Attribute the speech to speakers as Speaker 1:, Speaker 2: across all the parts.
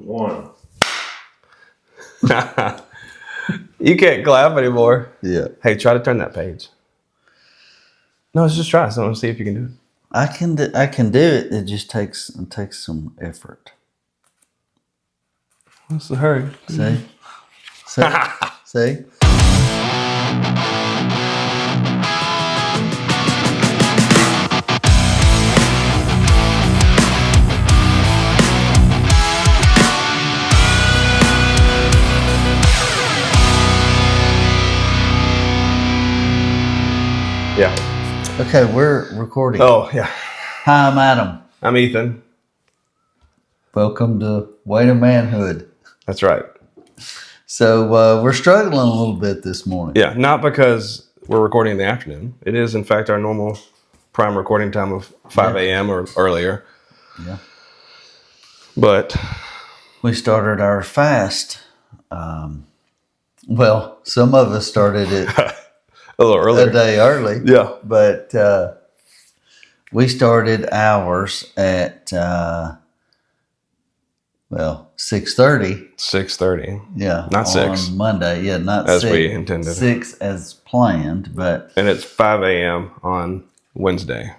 Speaker 1: One.
Speaker 2: You can't clap anymore.
Speaker 3: Yeah.
Speaker 2: Hey, try to turn that page. No, let's just try. So let's see if you can do it.
Speaker 3: I can do it. It just takes some effort.
Speaker 2: What's the hurry?
Speaker 3: See? See?
Speaker 2: Yeah.
Speaker 3: Okay, we're recording.
Speaker 2: Oh, yeah.
Speaker 3: Hi, I'm Adam.
Speaker 2: I'm Ethan.
Speaker 3: Welcome to Way to Manhood.
Speaker 2: That's right.
Speaker 3: So we're struggling a little bit this morning.
Speaker 2: Yeah, not because we're recording in the afternoon. It is, in fact, our normal prime recording time of 5 a.m. or earlier.
Speaker 3: Yeah.
Speaker 2: But
Speaker 3: We started our fast. Well, some of us started it
Speaker 2: a little earlier.
Speaker 3: a day early.
Speaker 2: Yeah.
Speaker 3: But we started ours at 6:30.
Speaker 2: 6:30.
Speaker 3: Yeah,
Speaker 2: Not 6.
Speaker 3: on Monday. Yeah, not
Speaker 2: As
Speaker 3: 6.
Speaker 2: we intended.
Speaker 3: 6 as planned, but
Speaker 2: And it's 5 a.m. on Wednesday.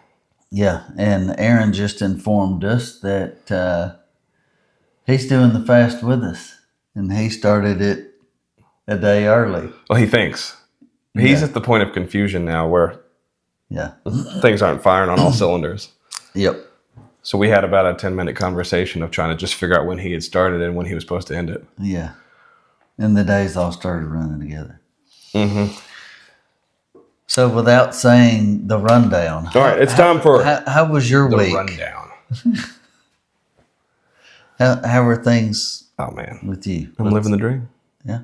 Speaker 3: yeah. And Aaron just informed us that he's doing the fast with us, and he started it a day early.
Speaker 2: Well, he thinks. He's at the point of confusion now where
Speaker 3: Yeah.
Speaker 2: things aren't firing on all cylinders.
Speaker 3: Yep.
Speaker 2: So we had about a 10-minute conversation of trying to just figure out when he had started and when he was supposed to end it.
Speaker 3: Yeah. And the days all started running together.
Speaker 2: Mm-hmm.
Speaker 3: So without saying the rundown.
Speaker 2: All right, it's time for
Speaker 3: How was your
Speaker 2: the
Speaker 3: week?
Speaker 2: rundown.
Speaker 3: How are things
Speaker 2: Oh, man.
Speaker 3: with you?
Speaker 2: I'm living the dream.
Speaker 3: Yeah.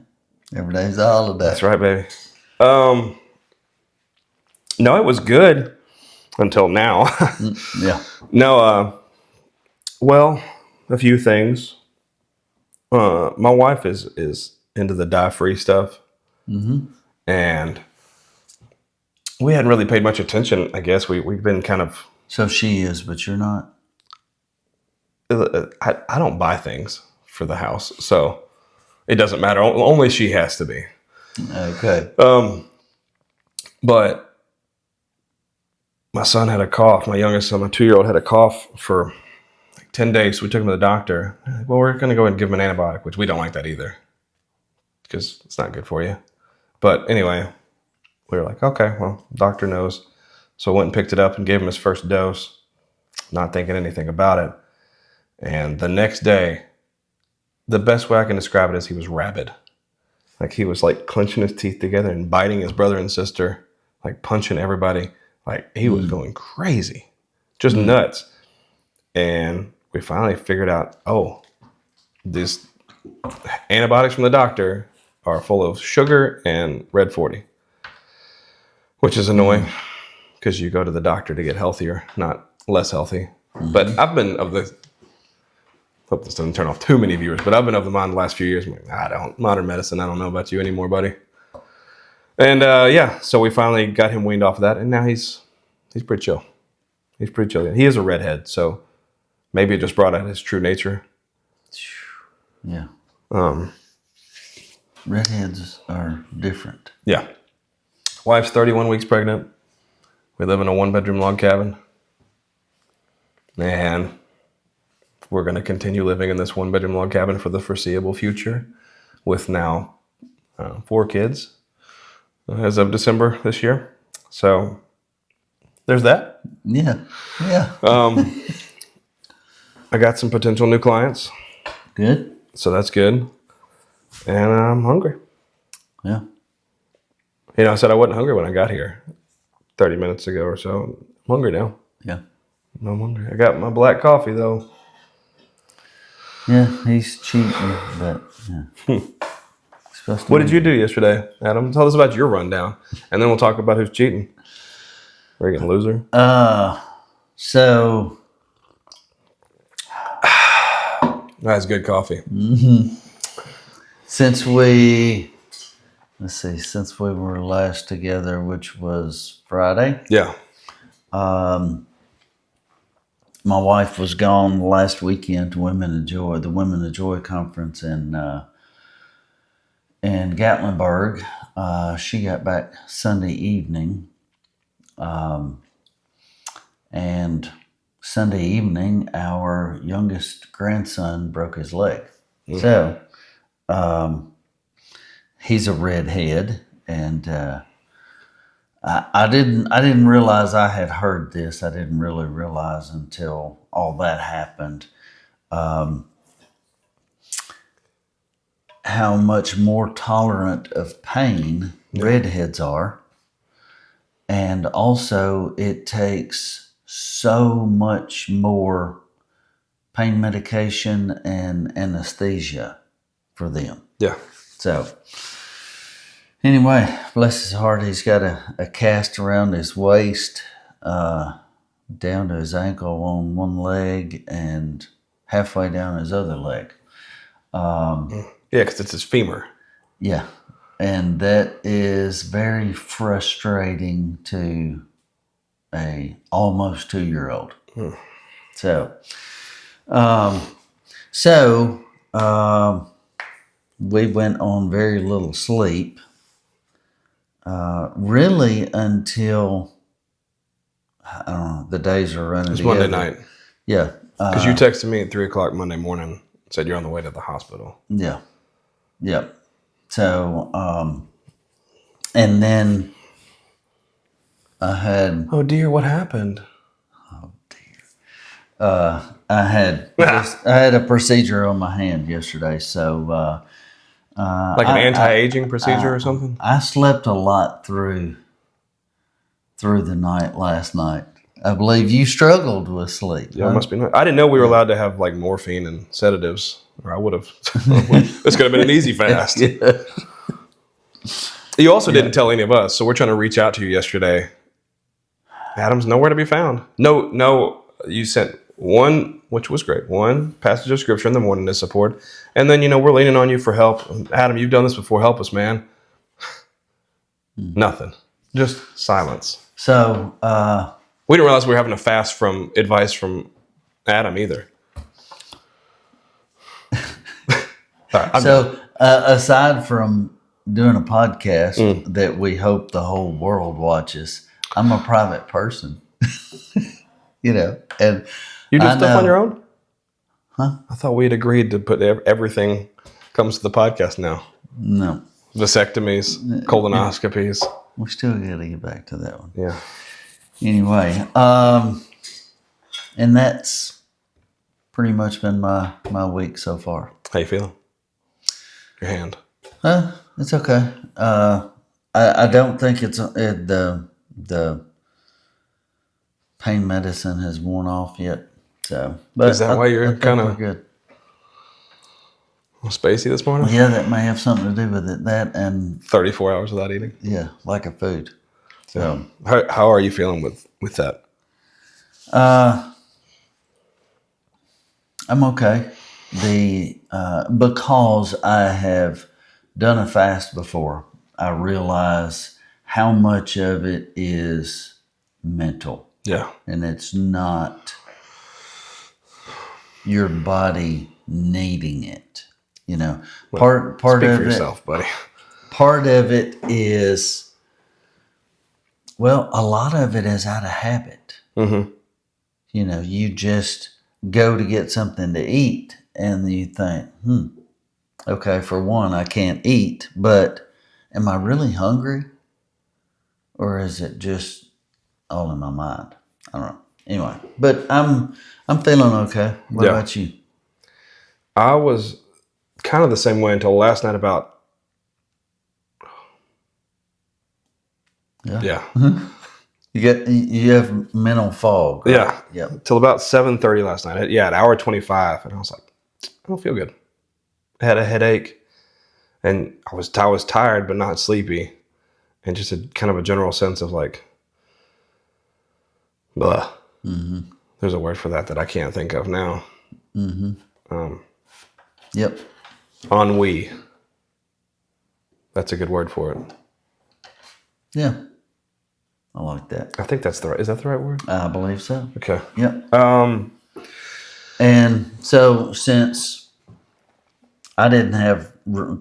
Speaker 3: Every day's a holiday.
Speaker 2: That's right, baby. No, it was good until now.
Speaker 3: Yeah.
Speaker 2: No, well, a few things. My wife is into the dye-free stuff.
Speaker 3: Mm-hmm.
Speaker 2: And we hadn't really paid much attention, I guess. We've been kind of...
Speaker 3: So she is, but you're not?
Speaker 2: I don't buy things for the house, so it doesn't matter. Only she has to be.
Speaker 3: Okay.
Speaker 2: But my son had a cough. My youngest son, my 2-year-old, had a cough for like 10 days. So we took him to the doctor. Well, we're going to go ahead and give him an antibiotic, which we don't like that either because it's not good for you. But anyway, we were like, okay, well, doctor knows. So I went and picked it up and gave him his first dose, not thinking anything about it. And the next day, the best way I can describe it is he was rabid. Like he was like clenching his teeth together and biting his brother and sister, like punching everybody. Like he was going crazy, just nuts. And we finally figured out, oh, these antibiotics from the doctor are full of sugar and red 40, which is annoying because you go to the doctor to get healthier, not less healthy. But I've been of the... Hope this doesn't turn off too many viewers, but I've been of the mind the last few years. I'm like, modern medicine, I don't know about you anymore, buddy. And so we finally got him weaned off of that, and now he's pretty chill. He's pretty chill. He is a redhead, so maybe it just brought out his true nature.
Speaker 3: Yeah. Redheads are different.
Speaker 2: Yeah. Wife's 31 weeks pregnant. We live in a 1-bedroom log cabin. And we're going to continue living in this 1-bedroom log cabin for the foreseeable future with now 4 kids as of December this year. So there's that.
Speaker 3: Yeah. Yeah.
Speaker 2: I got some potential new clients.
Speaker 3: Good.
Speaker 2: So that's good. And I'm hungry.
Speaker 3: Yeah.
Speaker 2: You know, I said I wasn't hungry when I got here 30 minutes ago or so. I'm hungry now.
Speaker 3: Yeah.
Speaker 2: I'm hungry. I got my black coffee, though.
Speaker 3: Yeah, he's cheating, but yeah.
Speaker 2: What did you do yesterday, Adam? Tell us about your rundown, and then we'll talk about who's cheating. Friggin' loser.
Speaker 3: So
Speaker 2: That's good coffee.
Speaker 3: Mm-hmm. Since we were last together, which was Friday.
Speaker 2: Yeah.
Speaker 3: my wife was gone last weekend to the Women of Joy conference in Gatlinburg. She got back Sunday evening. And Sunday evening, our youngest grandson broke his leg. Mm. So he's a redhead, and I didn't realize I had heard this. I didn't really realize until all that happened how much more tolerant of pain redheads are. And also it takes so much more pain medication and anesthesia for them.
Speaker 2: Yeah.
Speaker 3: So anyway, bless his heart, he's got a cast around his waist, down to his ankle on one leg and halfway down his other leg.
Speaker 2: Yeah, because it's his femur.
Speaker 3: Yeah. And that is very frustrating to a almost 2-year-old. So we went on very little sleep, really until, I don't know, the days are running
Speaker 2: It's
Speaker 3: together.
Speaker 2: Monday night.
Speaker 3: Yeah.
Speaker 2: Because you texted me at 3 o'clock Monday morning and said you're on the way to the hospital.
Speaker 3: Yeah. Yep. So, and then I had...
Speaker 2: Oh, dear, what happened?
Speaker 3: Oh, dear. I had a procedure on my hand yesterday, so...
Speaker 2: like an anti-aging procedure or something?
Speaker 3: I slept a lot through the night last night. I believe you struggled with sleep.
Speaker 2: Yeah, it must be nice. I didn't know we were allowed to have like morphine and sedatives, or I would have. This could have been an easy fast.
Speaker 3: Yeah.
Speaker 2: You also didn't tell any of us, so we're trying to reach out to you yesterday. Adam's nowhere to be found. No, you sent one, which was great, one passage of scripture in the morning to support, and then, we're leaning on you for help. Adam, you've done this before. Help us, man. Nothing. Just silence.
Speaker 3: So,
Speaker 2: we didn't realize we were having a fast from advice from Adam either.
Speaker 3: Aside from doing a podcast that we hope the whole world watches, I'm a private person, and
Speaker 2: you do stuff on your own?
Speaker 3: Huh?
Speaker 2: I thought we had agreed to put everything comes to the podcast now.
Speaker 3: No.
Speaker 2: Vasectomies, colonoscopies.
Speaker 3: We still got to get back to that one.
Speaker 2: Yeah.
Speaker 3: Anyway, and that's pretty much been my week so far.
Speaker 2: How you feeling? Your hand?
Speaker 3: It's okay. I don't think the pain medicine has worn off yet. So, but
Speaker 2: is that why you're kind of
Speaker 3: good?
Speaker 2: Spacey this morning?
Speaker 3: Yeah, that may have something to do with it. That and
Speaker 2: 34 hours without eating.
Speaker 3: Yeah, lack of food. So,
Speaker 2: how are you feeling with that?
Speaker 3: I'm okay. Because I have done a fast before, I realize how much of it is mental.
Speaker 2: Yeah,
Speaker 3: and it's not your body needing it. Part
Speaker 2: speak
Speaker 3: of
Speaker 2: for yourself, buddy.
Speaker 3: Part of it is, well, a lot of it is out of habit.
Speaker 2: Mm-hmm.
Speaker 3: You just go to get something to eat, and you think, okay, for one, I can't eat, but am I really hungry? Or is it just all in my mind? I don't know. Anyway, but I'm feeling okay. What about you?
Speaker 2: I was kind of the same way until last night about... Yeah.
Speaker 3: Mm-hmm. You have mental fog, right?
Speaker 2: Yeah.
Speaker 3: Yep.
Speaker 2: Till about 7:30 last night. Yeah, at hour 25, and I was like, I don't feel good. I had a headache, and I was tired but not sleepy, and just a kind of a general sense of like, blah.
Speaker 3: Mm-hmm.
Speaker 2: There's a word for that I can't think of now.
Speaker 3: Mm-hmm. Yep.
Speaker 2: Ennui. That's a good word for it.
Speaker 3: Yeah. I like that.
Speaker 2: I think that's is that the right word?
Speaker 3: I believe so.
Speaker 2: Okay.
Speaker 3: Yep. And so since I didn't have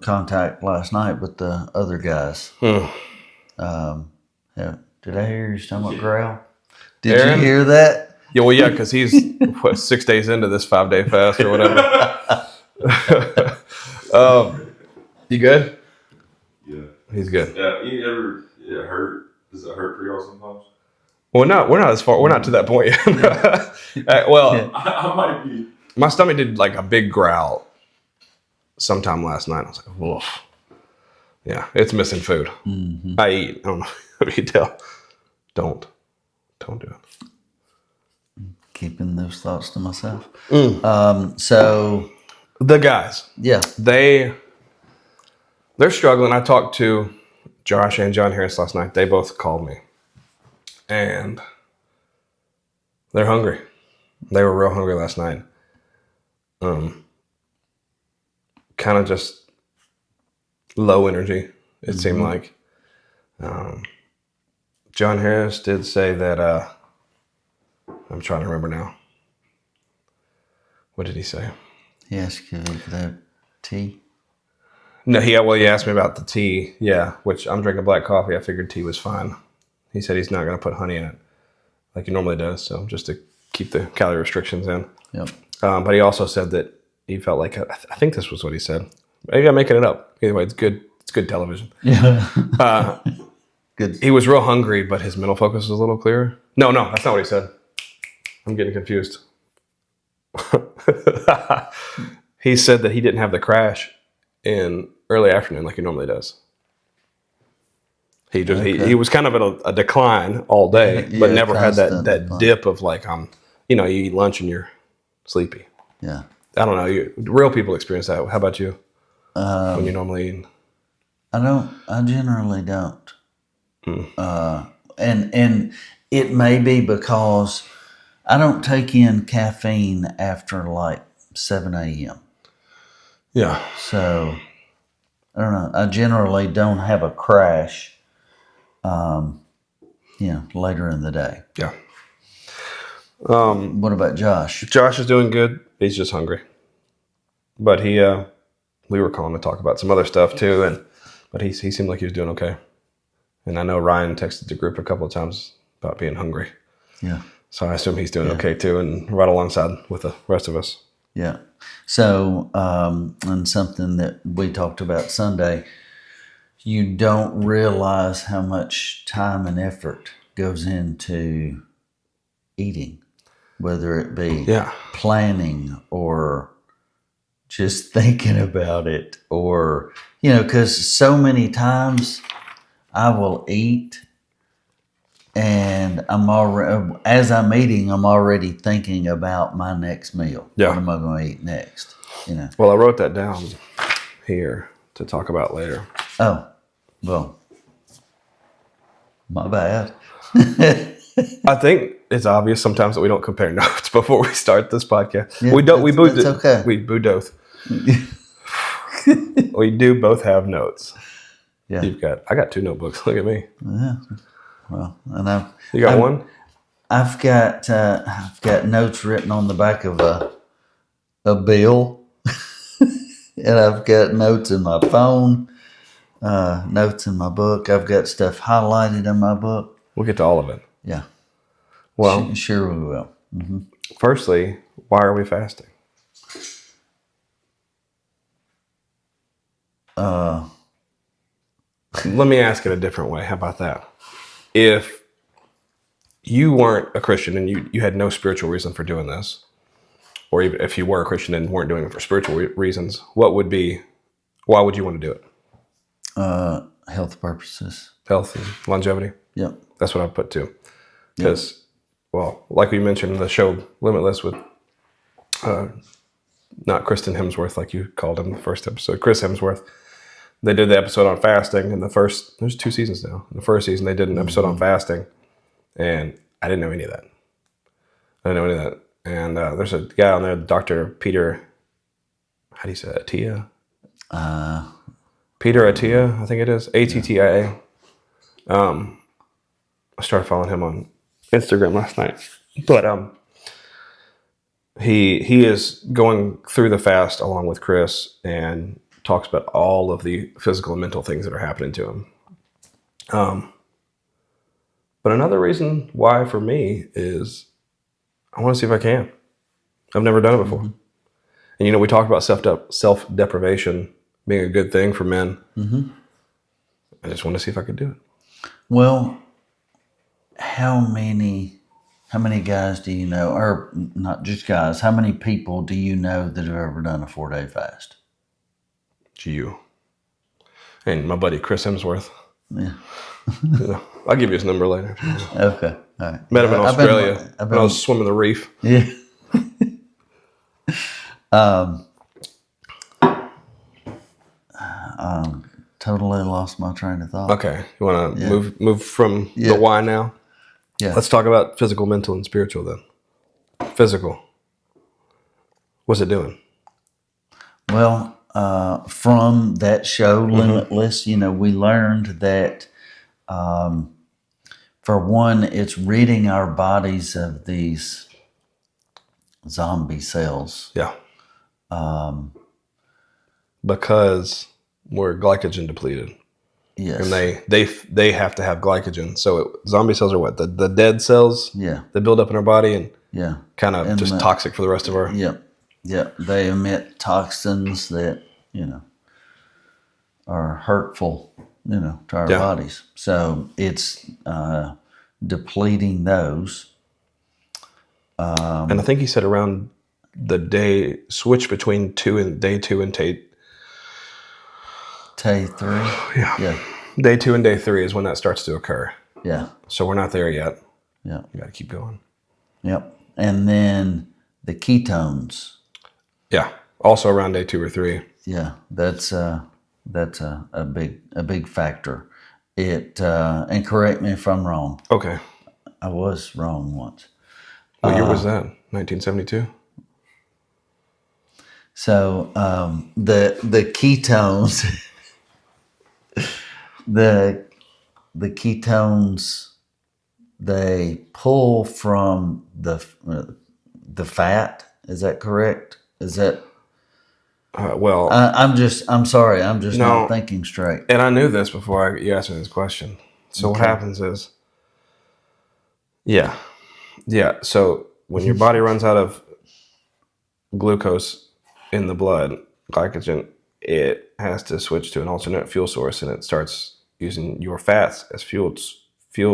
Speaker 3: contact last night with the other guys, yeah, did I hear your stomach growl? Did
Speaker 2: Aaron?
Speaker 3: you hear that?
Speaker 2: Yeah, well, yeah, because he's 6 days into this 5-day fast or whatever. You good?
Speaker 1: Yeah.
Speaker 2: He's good.
Speaker 1: Yeah. You ever it hurt? Does it hurt for y'all sometimes?
Speaker 2: Well, no, we're not as far. We're not to that point yet. Well,
Speaker 1: I might be.
Speaker 2: my stomach did like a big growl sometime last night. I was like, woof. Yeah, it's missing food.
Speaker 3: Mm-hmm.
Speaker 2: I eat. I don't know if you can tell. Don't do it.
Speaker 3: Keeping those thoughts to myself. So
Speaker 2: The guys,
Speaker 3: yeah,
Speaker 2: they're struggling. I talked to Josh and John Harris last night. They both called me, and they're hungry. They were real hungry last night. Kind of just low energy. It seemed like. John Harris did say that. I'm trying to remember now. What did he say?
Speaker 3: he asked you if you could have tea.
Speaker 2: No, he asked me about the tea. Yeah, which I'm drinking black coffee. I figured tea was fine. He said he's not going to put honey in it like he normally does, so just to keep the calorie restrictions in.
Speaker 3: Yep.
Speaker 2: But he also said that he felt like I think this was what he said. Maybe I'm making it up. Anyway, it's good. It's good television.
Speaker 3: Yeah. Good.
Speaker 2: He was real hungry, but his mental focus was a little clearer. No, that's not what he said. I'm getting confused. He said that he didn't have the crash in early afternoon like he normally does. He just he was kind of at a decline all day, but never had that dip of like you eat lunch and you're sleepy.
Speaker 3: Yeah.
Speaker 2: I don't know. Real people experience that. How about you? When you normally eat?
Speaker 3: I generally don't. And it may be because I don't take in caffeine after like 7 a.m.
Speaker 2: Yeah.
Speaker 3: So I don't know. I generally don't have a crash, later in the day.
Speaker 2: Yeah.
Speaker 3: What about Josh?
Speaker 2: Josh is doing good. He's just hungry. But we were calling to talk about some other stuff too, but he seemed like he was doing okay. And I know Ryan texted the group a couple of times about being hungry.
Speaker 3: Yeah.
Speaker 2: So I assume he's doing okay too, and right alongside with the rest of us.
Speaker 3: Yeah. So, and something that we talked about Sunday, you don't realize how much time and effort goes into eating, whether it be planning or just thinking about it, or, because so many times I will eat and as I'm eating, I'm already thinking about my next meal.
Speaker 2: Yeah.
Speaker 3: What am I going to eat next?
Speaker 2: Well, I wrote that down here to talk about later.
Speaker 3: Oh, well, my bad.
Speaker 2: I think it's obvious sometimes that we don't compare notes before we start this podcast.
Speaker 3: Yeah,
Speaker 2: we don't. We both.
Speaker 3: It's okay.
Speaker 2: We both. We do both have notes.
Speaker 3: Yeah.
Speaker 2: I got 2 notebooks. Look at me.
Speaker 3: Yeah. Well, and
Speaker 2: You got one?
Speaker 3: I've got notes written on the back of a bill, and I've got notes in my phone, notes in my book. I've got stuff highlighted in my book.
Speaker 2: We'll get to all of it.
Speaker 3: Yeah.
Speaker 2: Well,
Speaker 3: sure we will. Mm-hmm.
Speaker 2: Firstly, why are we fasting? Let me ask it a different way. How about that? If you weren't a Christian and you had no spiritual reason for doing this, or even if you were a Christian and weren't doing it for spiritual reasons, why would you want to do it?
Speaker 3: Health purposes.
Speaker 2: Health and longevity?
Speaker 3: Yep.
Speaker 2: That's what I put too. Because, like we mentioned in the show Limitless with not Kristen Hemsworth like you called him in the first episode, Chris Hemsworth. They did the episode on fasting in there's 2 seasons now. In the first season, they did an episode on fasting, and I didn't know any of that. And there's a guy on there, Dr. Peter, how do you say that, Attia? Peter Attia, I think it is, Attia. I started following him on Instagram last night. But he is going through the fast along with Chris and talks about all of the physical and mental things that are happening to him. But another reason why for me is I want to see if I can. I've never done it before. And, you know, we talked about self-deprivation being a good thing for men. I just want to see if I could do it.
Speaker 3: Well, how many guys do you know, or not just guys, how many people do you know that have ever done a 4-day fast?
Speaker 2: It's you. And my buddy Chris Hemsworth.
Speaker 3: Yeah.
Speaker 2: You know, I'll give you his number later.
Speaker 3: Okay. All right.
Speaker 2: Met him in Australia
Speaker 3: I've
Speaker 2: when I was swimming the reef.
Speaker 3: Yeah. Totally lost my train of thought.
Speaker 2: Okay. You want to move from the why now?
Speaker 3: Yeah.
Speaker 2: Let's talk about physical, mental, and spiritual then. Physical. What's it doing?
Speaker 3: Well, from that show, Limitless, you know, we learned that, for one, it's ridding our bodies of these zombie cells.
Speaker 2: Yeah. Because we're glycogen depleted.
Speaker 3: Yes.
Speaker 2: And they have to have glycogen. So zombie cells are what? The dead cells?
Speaker 3: Yeah.
Speaker 2: They build up in our body and
Speaker 3: Yeah.
Speaker 2: kind of just toxic for the rest of our...
Speaker 3: Yep. Yep. They emit toxins that, you know, are hurtful, you know, to our bodies. So it's depleting those.
Speaker 2: And I think he said around the day switch between day 2 and day
Speaker 3: 3.
Speaker 2: Yeah.
Speaker 3: Yeah.
Speaker 2: Day 2 and day 3 is when that starts to occur.
Speaker 3: Yeah.
Speaker 2: So we're not there yet.
Speaker 3: Yeah.
Speaker 2: You got to keep going.
Speaker 3: Yep. And then the ketones.
Speaker 2: Yeah. Also around day 2 or 3.
Speaker 3: Yeah. That's a big factor. It and correct me if I'm wrong.
Speaker 2: Okay.
Speaker 3: I was wrong once.
Speaker 2: What year was that? 1972?
Speaker 3: So the ketones, the ketones, they pull from the fat. Is that correct? Is that?
Speaker 2: Well,
Speaker 3: I'm sorry. I'm just not thinking straight.
Speaker 2: And I knew this before you asked me this question. So what happens is, yeah. So when your body runs out of glucose in the blood, glycogen, it has to switch to an alternate fuel source, and it starts using your fats as fuel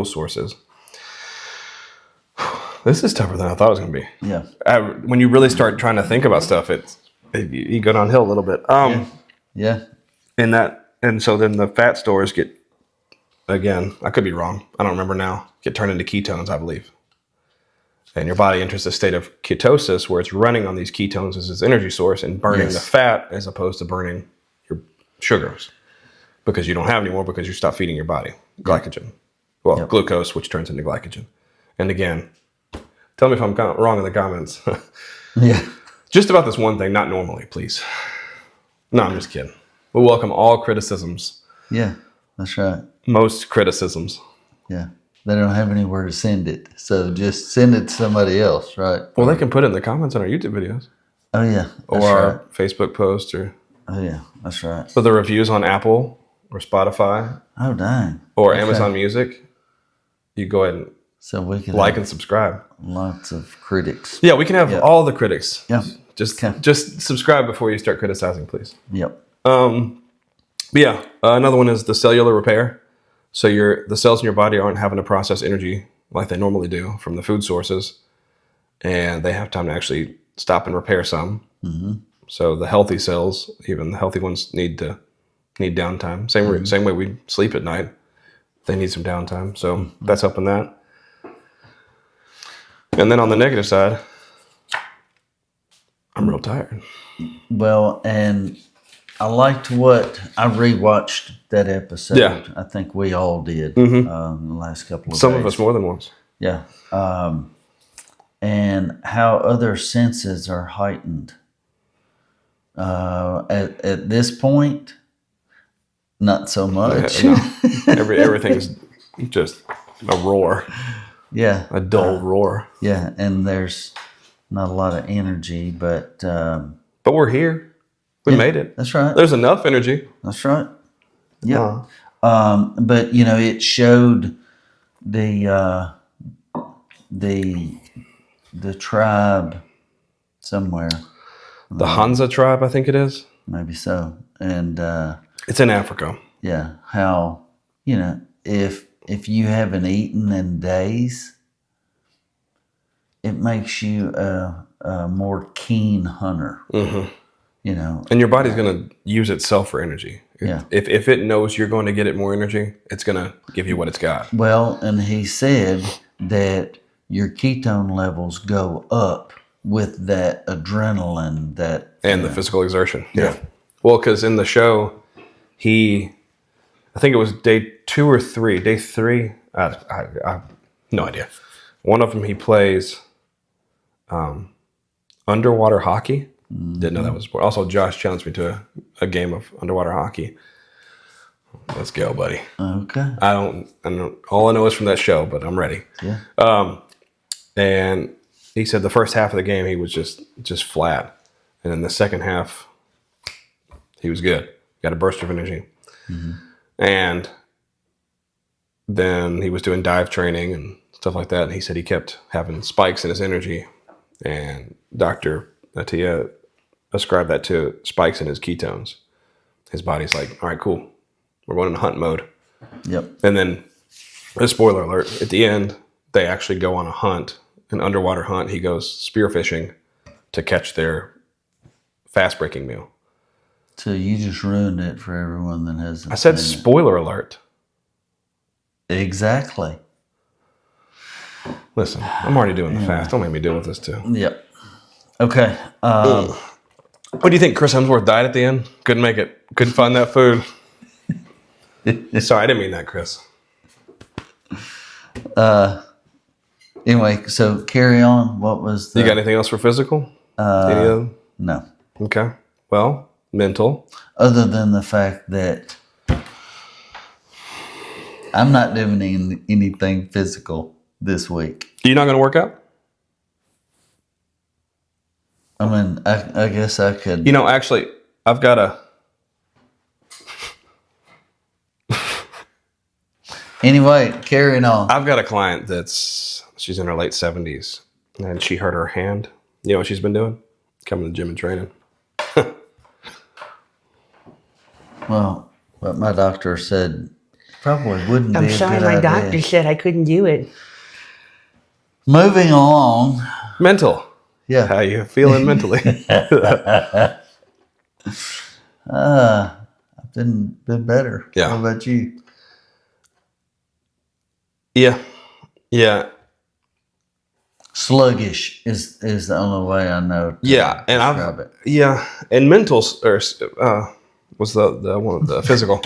Speaker 2: sources. This is tougher than I thought it was going to be.
Speaker 3: Yeah.
Speaker 2: When you really start trying to think about stuff, you go downhill a little bit.
Speaker 3: Yeah.
Speaker 2: And so then the fat stores get, again, I could be wrong, I don't remember now, get turned into ketones, I believe. And your body enters a state of ketosis where it's running on these ketones as its energy source and burning the fat as opposed to burning your sugars, because you don't have any more because you stop feeding your body glycogen. Well, glucose, which turns into glycogen. And again, tell me if I'm wrong in the comments.
Speaker 3: Yeah.
Speaker 2: Just about this one thing, not normally, please. No, I'm just kidding. We welcome all criticisms.
Speaker 3: Yeah, that's right.
Speaker 2: Most criticisms.
Speaker 3: Yeah. They don't have anywhere to send it. So just send it to somebody else, right?
Speaker 2: Well, they can put it in the comments on our YouTube videos.
Speaker 3: Oh, yeah.
Speaker 2: Or our Facebook post.
Speaker 3: Oh, yeah. That's right.
Speaker 2: Or the reviews on Apple or Spotify.
Speaker 3: Oh, dang.
Speaker 2: Or Amazon Music. You go ahead and
Speaker 3: so we can
Speaker 2: like and subscribe.
Speaker 3: Lots of critics.
Speaker 2: Yeah, we can have all the critics.
Speaker 3: Yeah.
Speaker 2: Just subscribe before you start criticizing, please.
Speaker 3: Yep.
Speaker 2: Another one is the cellular repair. So the cells in your body aren't having to process energy like they normally do from the food sources, and they have time to actually stop and repair some. Mm-hmm. So the healthy cells, even the healthy ones, need downtime. Same way we sleep at night, they need some downtime. So that's helping that. And then on the negative side, I'm real tired.
Speaker 3: Well, and I liked I rewatched that episode.
Speaker 2: Yeah.
Speaker 3: I think we all did in the last couple of
Speaker 2: Some
Speaker 3: days.
Speaker 2: of us more than once.
Speaker 3: Yeah. And how other senses are heightened. At this point, not so much.
Speaker 2: No. Everything's just a roar.
Speaker 3: Yeah.
Speaker 2: A dull roar.
Speaker 3: Yeah. And there's not a lot of energy, but
Speaker 2: But we're here. We made it.
Speaker 3: That's right.
Speaker 2: There's enough energy.
Speaker 3: That's right. Yeah. But you know, it showed the tribe somewhere.
Speaker 2: The Hansa tribe, I think it is.
Speaker 3: Maybe so. And
Speaker 2: It's in Africa.
Speaker 3: yeah, how, you know, if you haven't eaten in days, it makes you a more keen hunter.
Speaker 2: Mm-hmm.
Speaker 3: You know,
Speaker 2: And your body's going to use itself for energy.
Speaker 3: Yeah.
Speaker 2: If it knows you're going to get it more energy, it's going to give you what it's got.
Speaker 3: well, and he said that your ketone levels go up with that adrenaline
Speaker 2: And the physical exertion. Yeah. Well, because in the show, I think it was day 2 or 3. Day 3, I have no idea. One of them, he plays underwater hockey. Didn't know that was a sport. Also, Josh challenged me to a game of underwater hockey. Let's go, buddy.
Speaker 3: Okay.
Speaker 2: I don't. All I know is from that show, but I'm ready.
Speaker 3: Yeah.
Speaker 2: And he said the first half of the game he was just flat, and then the second half he was good. Got a burst of energy, and then he was doing dive training and stuff like that. And he said he kept having spikes in his energy, and Dr. Atia ascribed that to spikes in his ketones. His body's like, all right, cool. We're going into hunt mode.
Speaker 3: Yep.
Speaker 2: And then, a spoiler alert, at the end, they actually go on a hunt, an underwater hunt. He goes spearfishing to catch their fast-breaking meal.
Speaker 3: So you just ruined it for everyone that hasn't.
Speaker 2: I said
Speaker 3: seen it.
Speaker 2: spoiler alert.
Speaker 3: Exactly.
Speaker 2: Listen, I'm already doing the fast. Don't make me deal with this too.
Speaker 3: Yep. Okay.
Speaker 2: What do you think Chris Hemsworth died at the end? Couldn't make it. Couldn't find that food. Sorry, I didn't mean that, Chris.
Speaker 3: Anyway, so carry on. What was the...
Speaker 2: You got anything else for physical? Any other?
Speaker 3: No.
Speaker 2: Okay. Well, mental.
Speaker 3: Other than the fact that I'm not doing anything physical this week.
Speaker 2: You're not going to work out?
Speaker 3: I mean, I guess I could.
Speaker 2: You know, actually, I've got a...
Speaker 3: Anyway, carrying on.
Speaker 2: I've got a client she's in her late 70s, and she hurt her hand. You know what she's been doing? Coming to the gym and training.
Speaker 3: Well, what my doctor said probably wouldn't
Speaker 4: I'm
Speaker 3: be a
Speaker 4: sorry,
Speaker 3: good
Speaker 4: my
Speaker 3: idea.
Speaker 4: doctor said I couldn't do it.
Speaker 3: Moving along.
Speaker 2: Mental.
Speaker 3: Yeah.
Speaker 2: How you feeling mentally?
Speaker 3: I've been better.
Speaker 2: Yeah.
Speaker 3: How about you?
Speaker 2: Yeah.
Speaker 3: Sluggish is the only way I know to
Speaker 2: Yeah, and
Speaker 3: describe it.
Speaker 2: Yeah, and mental was the one, the physical.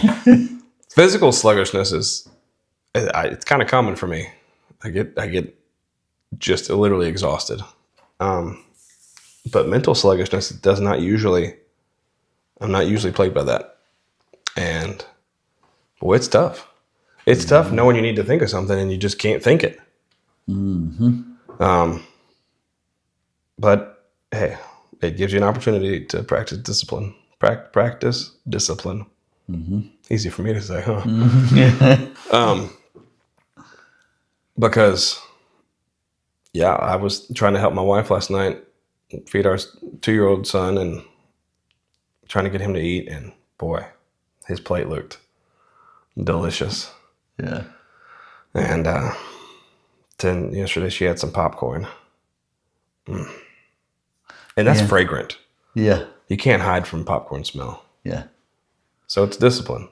Speaker 2: Physical sluggishness is it's kind of common for me. I get just literally exhausted. But mental sluggishness does not usually. I'm not usually plagued by that, and boy, it's tough. It's tough knowing you need to think of something and you just can't think it. But hey, it gives you an opportunity to practice discipline. Practice discipline. Easy for me to say, huh? Because, yeah, I was trying to help my wife last night feed our 2-year-old son and trying to get him to eat. And boy, his plate looked delicious.
Speaker 3: Yeah.
Speaker 2: And then yesterday she had some popcorn. And that's fragrant.
Speaker 3: Yeah.
Speaker 2: You can't hide from popcorn smell.
Speaker 3: Yeah.
Speaker 2: So it's discipline.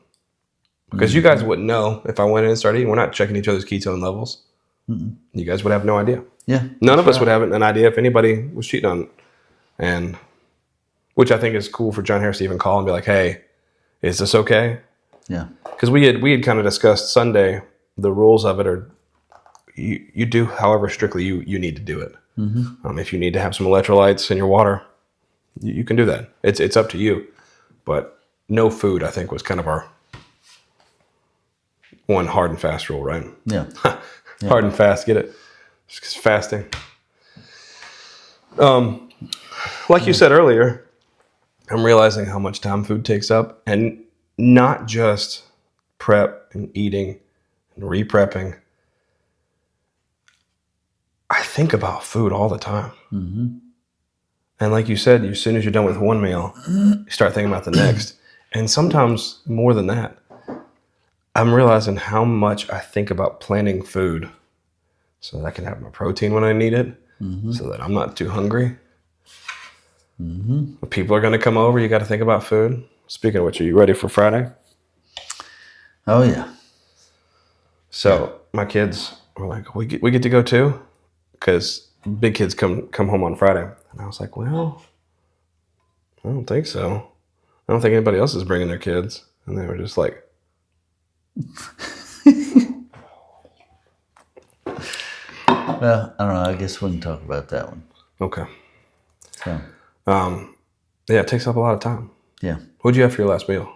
Speaker 2: Because you guys wouldn't know if I went in and started eating. We're not checking each other's ketone levels. You guys would have no idea.
Speaker 3: Yeah.
Speaker 2: None of us would have an idea if anybody was cheating on it. And which I think is cool for John Harris to even call and be like, hey, is this okay?
Speaker 3: Yeah.
Speaker 2: Because we had kind of discussed Sunday, the rules of it are you do however strictly you need to do it. If you need to have some electrolytes in your water, you can do that. It's up to you. But no food, I think, was kind of our one hard and fast rule, right?
Speaker 3: Yeah.
Speaker 2: Hard and fast, get it? Just fasting. Like you said earlier, I'm realizing how much time food takes up, and not just prep and eating and re-prepping. I think about food all the time.
Speaker 3: Mm-hmm.
Speaker 2: And like you said, as soon as you're done with one meal, you start thinking about the next. And sometimes more than that. I'm realizing how much I think about planning food so that I can have my protein when I need it, so that I'm not too hungry. When people are going to come over, you got to think about food. Speaking of which, are you ready for Friday?
Speaker 3: Oh, yeah.
Speaker 2: So my kids were like, we get to go too? Because big kids come home on Friday. And I was like, well, I don't think so. I don't think anybody else is bringing their kids. And they were just like,
Speaker 3: Well, I don't know. I guess we can talk about that one.
Speaker 2: okay.
Speaker 3: So,
Speaker 2: Yeah, it takes up a lot of time.
Speaker 3: yeah.
Speaker 2: What'd you have for your last meal?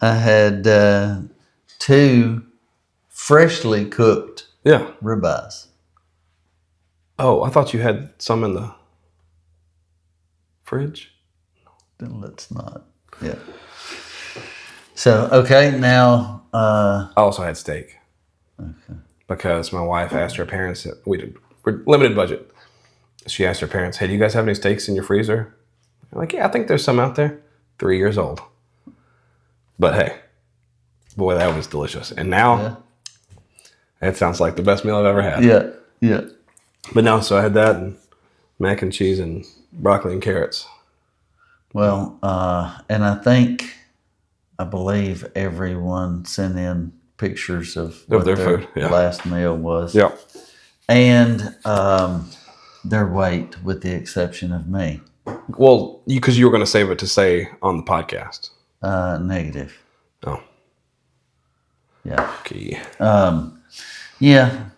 Speaker 3: I had 2 freshly cooked
Speaker 2: Yeah.
Speaker 3: ribeyes.
Speaker 2: Oh, I thought you had some in the fridge.
Speaker 3: Then let's not. Yeah. So, okay, now.
Speaker 2: I also had steak.
Speaker 3: Okay.
Speaker 2: Because my wife asked her parents, we're limited budget. She asked her parents, hey, do you guys have any steaks in your freezer? They're like, yeah, I think there's some out there. 3 years old. But hey, boy, that was delicious. And now, that sounds like the best meal I've ever had.
Speaker 3: Yeah. Yeah.
Speaker 2: But no, so I had that and mac and cheese and broccoli and carrots.
Speaker 3: Well, and I believe everyone sent in pictures of what
Speaker 2: their food, yeah.
Speaker 3: last meal was.
Speaker 2: Yeah.
Speaker 3: And their weight, with the exception of me.
Speaker 2: Well, because you were going to save it to say on the podcast.
Speaker 3: Negative.
Speaker 2: Oh.
Speaker 3: Yeah.
Speaker 2: Okay.
Speaker 3: Yeah.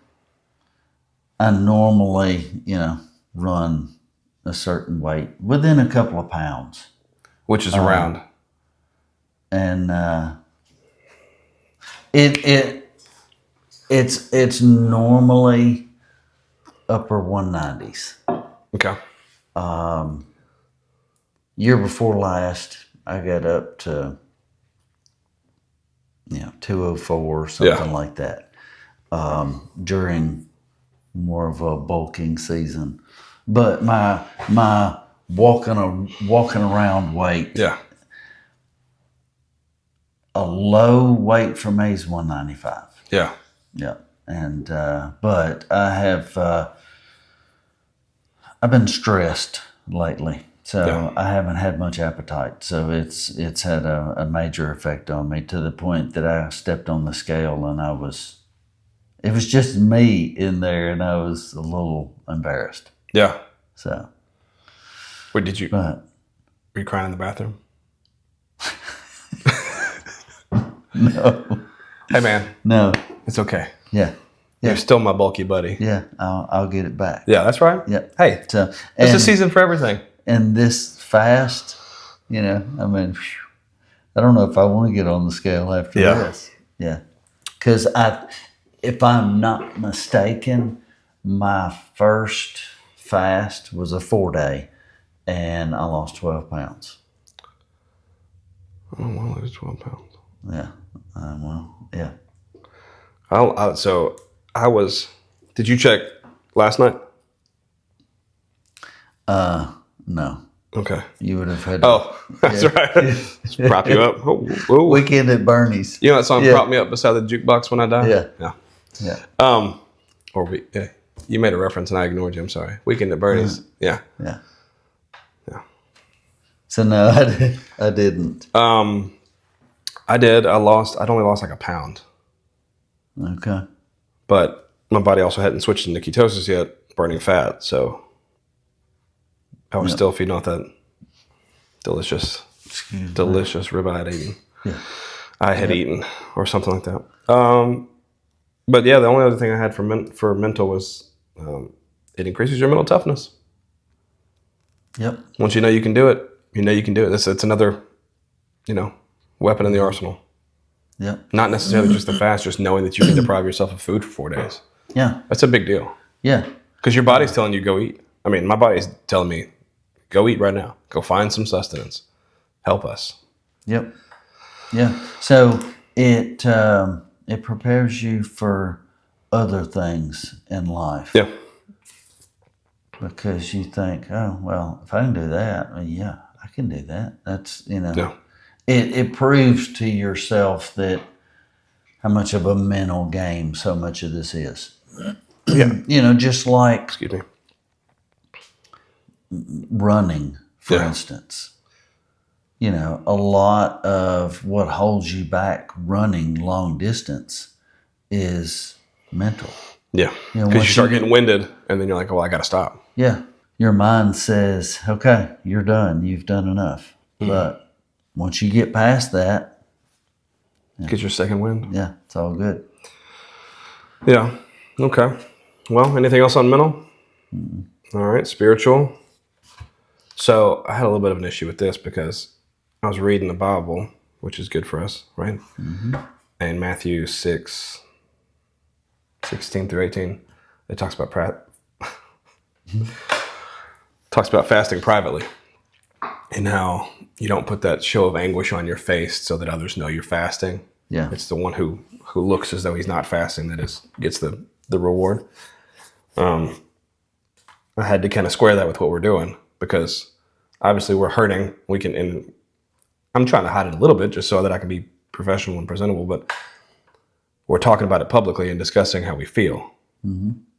Speaker 3: I normally, run a certain weight within a couple of pounds.
Speaker 2: Which is around.
Speaker 3: And it's normally upper 190s.
Speaker 2: Okay.
Speaker 3: Year before last, I got up to 204 or something like that. During more of a bulking season, but my walking around weight,
Speaker 2: Yeah.
Speaker 3: a low weight for me is 195.
Speaker 2: Yeah.
Speaker 3: Yeah, and but I've been stressed lately, so I haven't had much appetite. So it's had a major effect on me, to the point that I stepped on the scale and it was just me in there, and I was a little embarrassed.
Speaker 2: Yeah.
Speaker 3: So,
Speaker 2: Wait, were you crying in the bathroom?
Speaker 3: No.
Speaker 2: Hey, man.
Speaker 3: No.
Speaker 2: It's okay.
Speaker 3: Yeah.
Speaker 2: You're still my bulky buddy.
Speaker 3: Yeah. I'll get it back.
Speaker 2: Yeah, that's right.
Speaker 3: Yeah.
Speaker 2: Hey,
Speaker 3: So,
Speaker 2: it's a season for everything.
Speaker 3: And this fast, I mean, I don't know if I want to get on the scale after this. Yeah. Because if I'm not mistaken, my first fast was a 4-day, and I lost 12 pounds.
Speaker 2: I don't want to lose 12 pounds.
Speaker 3: Yeah. Yeah.
Speaker 2: So I was. Did you check last night?
Speaker 3: No.
Speaker 2: Okay.
Speaker 3: You would have had.
Speaker 2: Oh, that's right. Let's prop you up. Oh.
Speaker 3: Weekend at Bernie's.
Speaker 2: You know that song, "Prop Me Up Beside the Jukebox When I Die"?
Speaker 3: Yeah.
Speaker 2: Yeah.
Speaker 3: Yeah.
Speaker 2: You made a reference and I ignored you. I'm sorry. Weekend at Bernie's. Yeah.
Speaker 3: Yeah.
Speaker 2: Yeah.
Speaker 3: So no, I didn't.
Speaker 2: I did. I'd only lost like a pound.
Speaker 3: Okay.
Speaker 2: But my body also hadn't switched into ketosis yet, burning fat. So I was still feeding off that delicious ribeye I'd eaten.
Speaker 3: Yeah.
Speaker 2: I had eaten, or something like that. But yeah, the only other thing I had for mental was it increases your mental toughness.
Speaker 3: Yep.
Speaker 2: Once you know you can do it, It's another, weapon in the arsenal.
Speaker 3: Yep.
Speaker 2: Not necessarily just the fast, just knowing that you can deprive yourself of food for 4 days.
Speaker 3: Yeah.
Speaker 2: That's a big deal.
Speaker 3: Yeah.
Speaker 2: Because your body's telling you go eat. I mean, my body's telling me go eat right now. Go find some sustenance. Help us.
Speaker 3: Yep. Yeah. So it prepares you for other things in life.
Speaker 2: Yeah.
Speaker 3: Because you think, oh well, if I can do that, well, yeah, I can do that. That's
Speaker 2: Yeah.
Speaker 3: it proves to yourself that how much of a mental game so much of this is.
Speaker 2: Yeah.
Speaker 3: Just like
Speaker 2: Excuse me.
Speaker 3: running, for
Speaker 2: Yeah.
Speaker 3: instance. A lot of what holds you back running long distance is mental.
Speaker 2: Yeah. Because
Speaker 3: once
Speaker 2: you start getting winded, and then you're like, well, I got to stop.
Speaker 3: Yeah. Your mind says, okay, you're done. You've done enough. But once you get past that,
Speaker 2: Get your second wind.
Speaker 3: yeah, it's all good.
Speaker 2: Yeah. Okay. Well, anything else on mental? All right. Spiritual. So I had a little bit of an issue with this because I was reading the Bible, which is good for us, right? And Matthew 6:16 through 18, it talks about fasting privately and how you don't put that show of anguish on your face so that others know you're fasting.
Speaker 3: Yeah.
Speaker 2: It's the one who looks as though he's not fasting that gets the reward. I had to kind of square that with what we're doing because obviously we're hurting. And I'm trying to hide it a little bit just so that I can be professional and presentable, but we're talking about it publicly and discussing how we feel.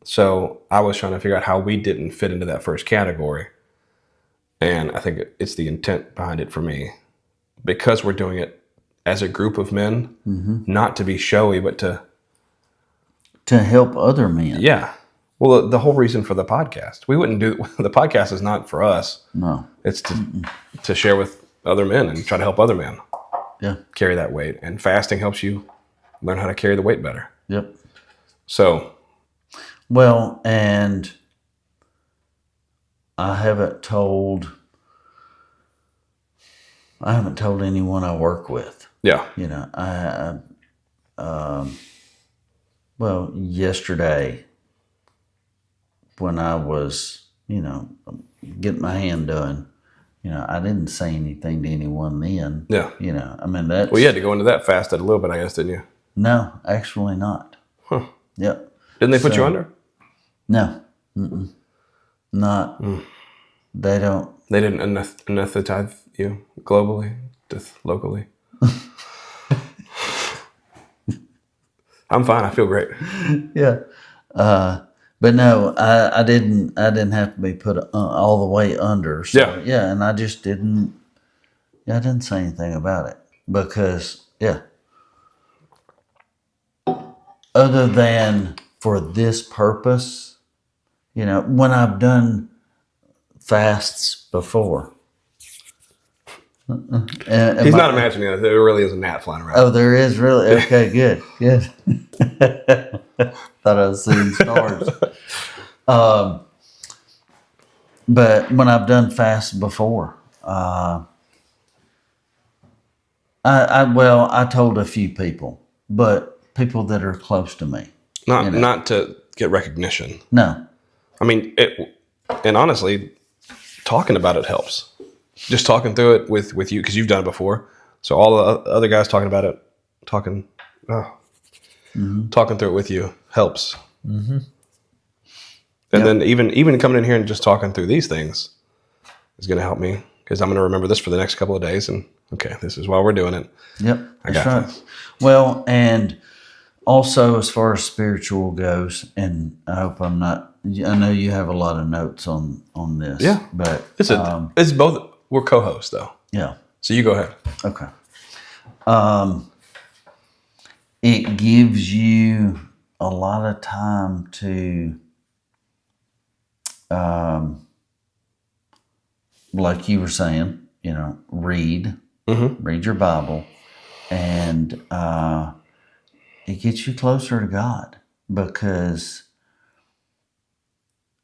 Speaker 2: So I was trying to figure out how we didn't fit into that first category. And I think it's the intent behind it for me because we're doing it as a group of men, not to be showy, but to
Speaker 3: help other men.
Speaker 2: Yeah. Well, the whole reason for the podcast, we wouldn't do the podcast is not for us.
Speaker 3: No.
Speaker 2: It's to share with other men and try to help other men carry that weight. And fasting helps you learn how to carry the weight better.
Speaker 3: Yep.
Speaker 2: So.
Speaker 3: Well, and I haven't told anyone I work with.
Speaker 2: Yeah.
Speaker 3: Well, yesterday when I was, getting my hand done, I didn't say anything to anyone then.
Speaker 2: Yeah.
Speaker 3: I mean, that's...
Speaker 2: Well, you had to go into that fasted a little bit, I guess, didn't you?
Speaker 3: No, actually not.
Speaker 2: Huh.
Speaker 3: Yep.
Speaker 2: Didn't they put you under?
Speaker 3: No. Not. They don't.
Speaker 2: They didn't anesthetize you globally, just locally? I'm fine. I feel great.
Speaker 3: Yeah. But no, I didn't have to be put all the way under. So, yeah. And I just didn't. I didn't say anything about it because, other than for this purpose, when I've done fasts before.
Speaker 2: He's not imagining that. There really is a gnat flying around.
Speaker 3: Oh, there is really? Okay, good. Thought I was seeing stars. But when I've done fasts before, I told a few people, but people that are close to me.
Speaker 2: Not to get recognition.
Speaker 3: No.
Speaker 2: I mean, and honestly, talking about it helps. Just talking through it with you, because you've done it before. So all the other guys talking about it, talking through it with you helps. Mm-hmm. And then even coming in here and just talking through these things is going to help me, because I'm going to remember this for the next couple of days. And okay, this is why we're doing it.
Speaker 3: Yep,
Speaker 2: that's
Speaker 3: right.
Speaker 2: This.
Speaker 3: Well, and also as far as spiritual goes, and I hope I'm not. I know you have a lot of notes on this.
Speaker 2: Yeah,
Speaker 3: but
Speaker 2: it's both. We're co-hosts though.
Speaker 3: Yeah.
Speaker 2: So you go ahead.
Speaker 3: Okay. It gives you a lot of time to, like you were saying, read your Bible, and it gets you closer to God, because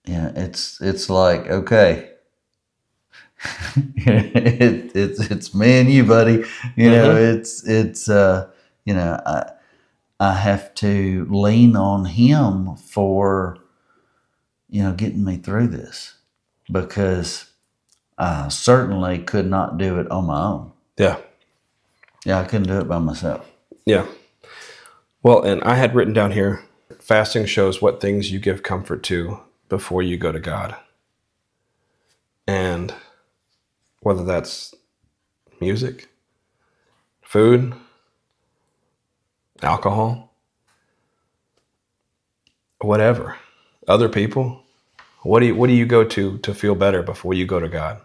Speaker 3: it's like, okay, it's me and you, buddy. It's I have to lean on him for, getting me through this, because I certainly could not do it on my own.
Speaker 2: Yeah.
Speaker 3: Yeah, I couldn't do it by myself.
Speaker 2: Yeah. Well, and I had written down here, fasting shows what things you give comfort to before you go to God. And whether that's music, food, alcohol, whatever, other people, what do you go to feel better before you go to God?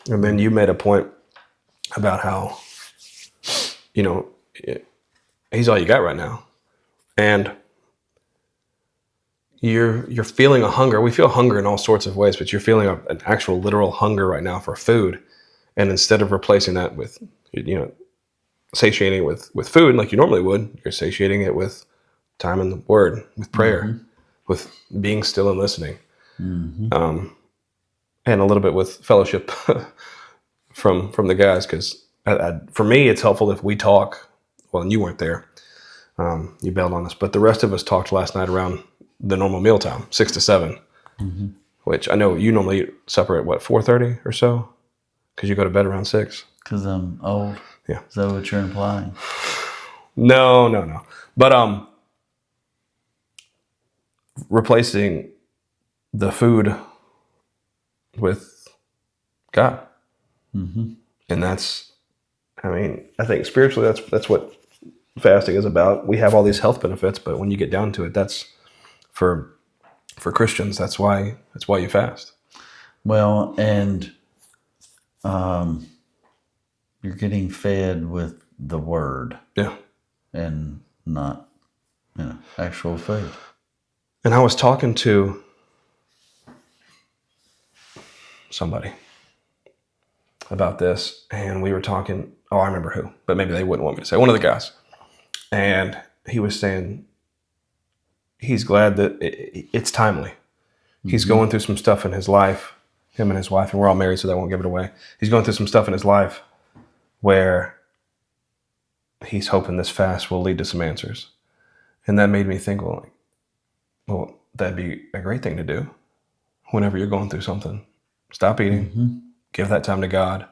Speaker 2: And then you made a point about how, he's all you got right now. And you're feeling a hunger. We feel hunger in all sorts of ways, but you're feeling an actual literal hunger right now for food. And instead of replacing that with, satiating it with food like you normally would, you're satiating it with time in the Word, with prayer, with being still and listening, and a little bit with fellowship from the guys. Because for me, it's helpful if we talk. Well, and you weren't there. You bailed on us, but the rest of us talked last night around the normal meal time, 6 to 7, which I know you normally eat supper at 4:30 or so, because you go to bed around 6.
Speaker 3: Because I'm old.
Speaker 2: Yeah.
Speaker 3: Is that what you're implying?
Speaker 2: No. But replacing the food with God, and that's, I think spiritually that's what fasting is about. We have all these health benefits, but when you get down to it, that's for Christians. That's why you fast.
Speaker 3: Well, and you're getting fed with the Word.
Speaker 2: Yeah.
Speaker 3: And not, actual food.
Speaker 2: And I was talking to somebody about this, and we were talking, I remember who, but maybe they wouldn't want me to say, one of the guys. And he was saying he's glad that it's timely. He's going through some stuff in his life, him and his wife, and we're all married, so that won't give it away. He's going through some stuff in his life where he's hoping this fast will lead to some answers. And that made me think, well, that'd be a great thing to do whenever you're going through something. Stop eating, give that time to God.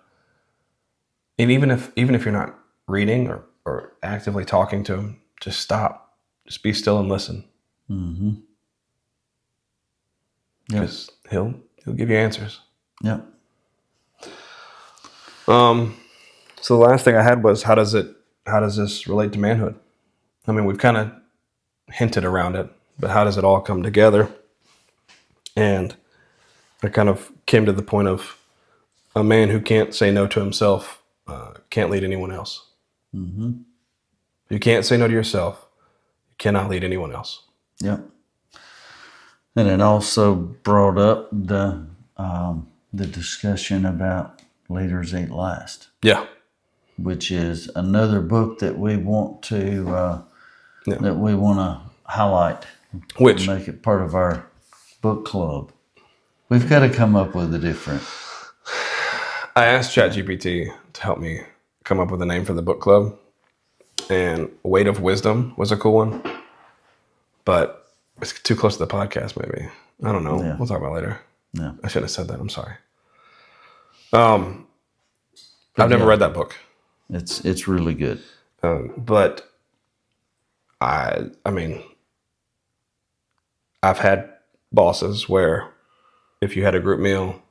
Speaker 2: And even if you're not reading or actively talking to him, just stop. Just be still and listen. Because he'll give you answers.
Speaker 3: Yep.
Speaker 2: So the last thing I had was, how does this relate to manhood? We've kind of hinted around it, but how does it all come together? And I kind of came to the point of a man who can't say no to himself can't lead anyone else. If you can't say no to yourself, you cannot lead anyone else.
Speaker 3: Yep. And it also brought up the discussion about leaders eat last.
Speaker 2: Yeah.
Speaker 3: Which is another book that we want to highlight.
Speaker 2: Which
Speaker 3: make it part of our book club. We've got to come up with a different.
Speaker 2: I asked ChatGPT to help me come up with a name for the book club, and Weight of Wisdom was a cool one, but it's too close to the podcast. Maybe, I don't know. We'll talk about it later.
Speaker 3: Yeah,
Speaker 2: I shouldn't have said that. I'm sorry. I've never read that book.
Speaker 3: It's really good.
Speaker 2: But I mean, I've had bosses where if you had a group meal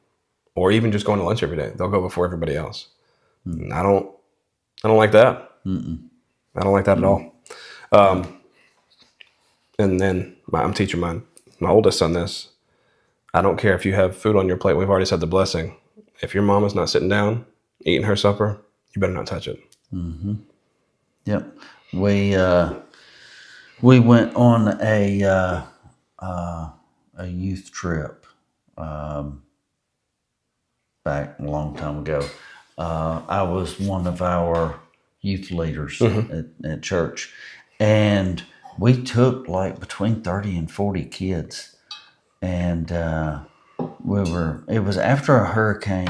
Speaker 2: or even just going to lunch every day, they'll go before everybody else. And I don't like that. I don't like that at all. And then I'm teaching my oldest son this. I don't care if you have food on your plate. We've already said the blessing. If your mama's not sitting down, eating her supper, you better not touch it.
Speaker 3: Yep. We went on a youth trip back a long time ago. I was one of our youth leaders at church, and we took like between 30 and 40 kids, and it was after a hurricane,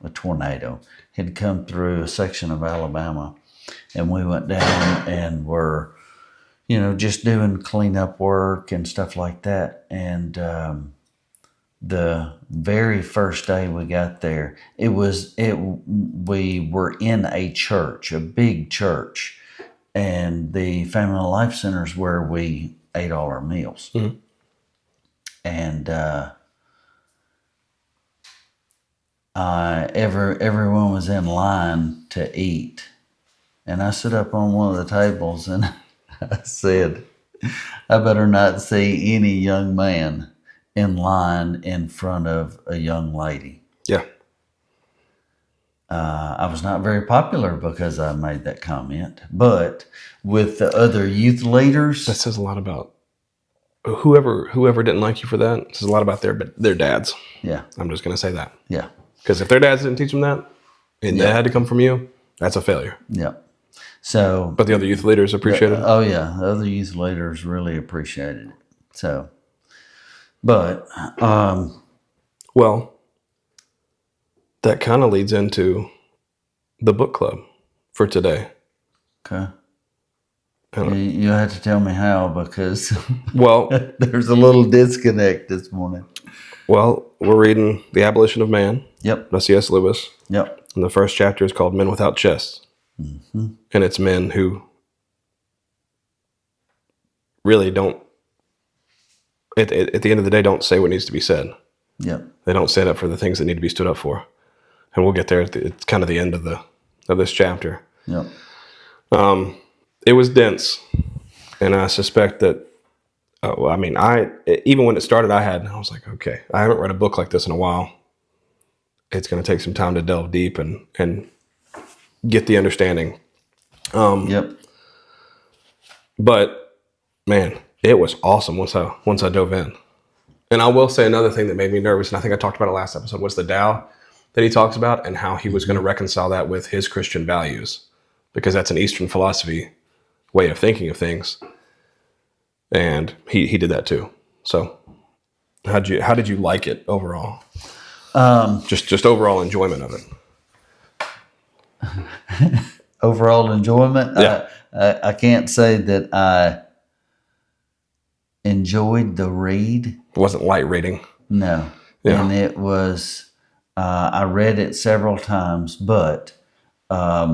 Speaker 3: a tornado had come through a section of Alabama, and we went down and were, just doing cleanup work and stuff like that. And the very first day we got there, we were in a church, a big church, and the Family Life Center is where we ate all our meals.
Speaker 2: Mm-hmm.
Speaker 3: And everyone was in line to eat. And I stood up on one of the tables and I said, I better not see any young man in line in front of a young lady.
Speaker 2: Yeah.
Speaker 3: I was not very popular because I made that comment, but with the other youth leaders,
Speaker 2: That says a lot about whoever didn't like you for that. It says a lot about their dads.
Speaker 3: yeah,
Speaker 2: I'm just going to say that.
Speaker 3: yeah,
Speaker 2: Because if their dads didn't teach them that, and
Speaker 3: Yeah.
Speaker 2: that had to come from you, that's a failure.
Speaker 3: yeah. So,
Speaker 2: But the other youth leaders appreciate it.
Speaker 3: oh yeah, the other youth leaders really appreciated it. So, but
Speaker 2: Well, that kind of leads into the book club for today.
Speaker 3: okay,
Speaker 2: I don't-
Speaker 3: you have to tell me how, because
Speaker 2: Well,
Speaker 3: there's a little disconnect this morning.
Speaker 2: we're reading The Abolition of Man
Speaker 3: Yep,
Speaker 2: by C.S. Lewis.
Speaker 3: yep,
Speaker 2: And the first chapter is called Men Without Chests.
Speaker 3: mm-hmm.
Speaker 2: And it's men who really don't, at the end of the day, don't say what needs to be said.
Speaker 3: Yep,
Speaker 2: They don't stand up for the things that need to be stood up for. And we'll get there it's kind of the end of this chapter.
Speaker 3: yep,
Speaker 2: It was dense. And I suspect that, even when it started, I was like, okay, I haven't read a book like this in a while. It's going to take some time to delve deep and get the understanding.
Speaker 3: yep,
Speaker 2: But man, it was awesome once I dove in. And I will say another thing that made me nervous, and I think I talked about it last episode, was the Tao that he talks about and how he was going to reconcile that with his Christian values, because that's an Eastern philosophy way of thinking of things. And he did that too. So how did you like it overall? Just overall enjoyment of it.
Speaker 3: overall enjoyment.
Speaker 2: Yeah.
Speaker 3: I can't say that I enjoyed the read.
Speaker 2: It wasn't light reading.
Speaker 3: No.
Speaker 2: Yeah.
Speaker 3: And it was, I read it several times, but I